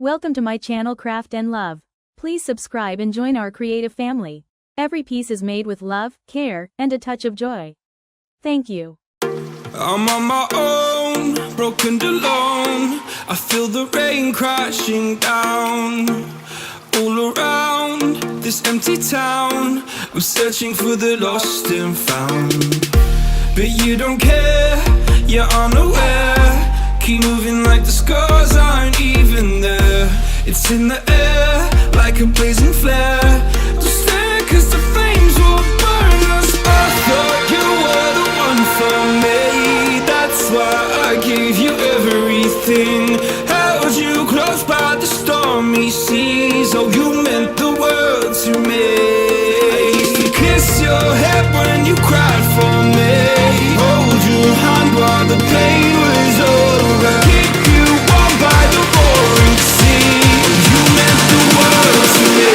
Welcome to my channel Craft and Love. Please subscribe and join our creative family. Every piece is made with love, care, and a touch of joy. Thank you. I'm on my own, broken and alone. I feel the rain crashing down all around this empty town. I'm searching for the lost and found, but you don't care, you're unaware. Keep moving like the scars aren't even there. It's in the air like a blazing flare. Don't stare cause the flames will burn us. I thought you were the one for me, that's why I gave you everything. Held you close by the stormy seas. Oh, you meant the world to me. I used to kiss your head when you cried for me, hold your hand while the pain was over, keep you warm by the roaring sea. You meant the world to me.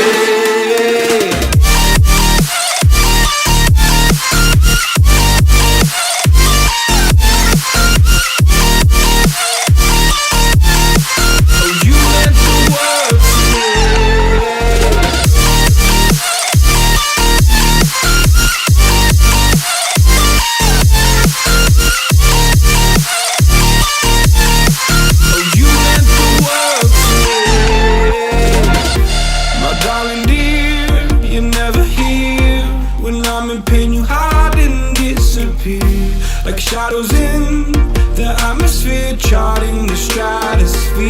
Like shadows in the atmosphere, charting the stratosphere.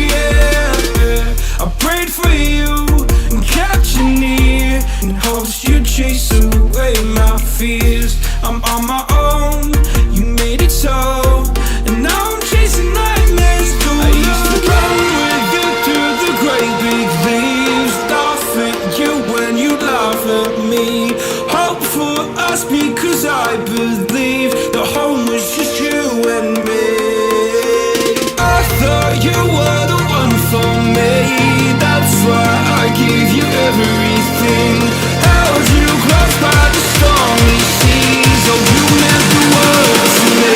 Yeah. I prayed for you and kept you near in hopes you'd chase away my fears. I'm on my own, you made it so, and now I'm chasing nightmares too. I used to run with you through the great big leaves, laugh at you when you laugh at me, hope for us because I believe the home was just you and me. I thought you were the one for me, that's why I gave you everything. Held you close by the stormy seas. Oh, you meant the world to me.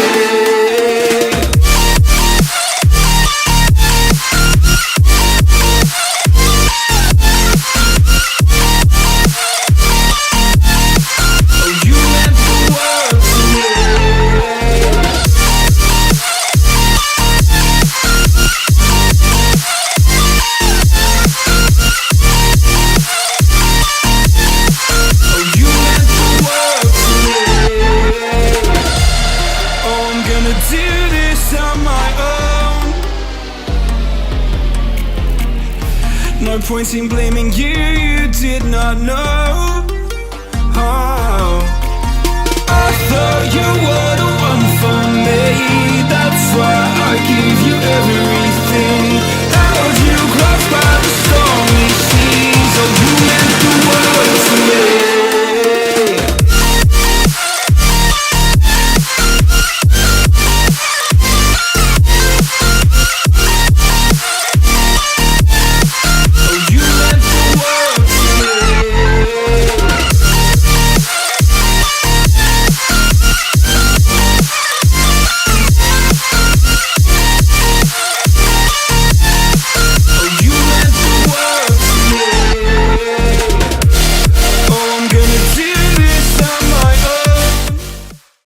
No point in blaming you, you did not know. Oh. I thought you were the one for me, that's why I gave you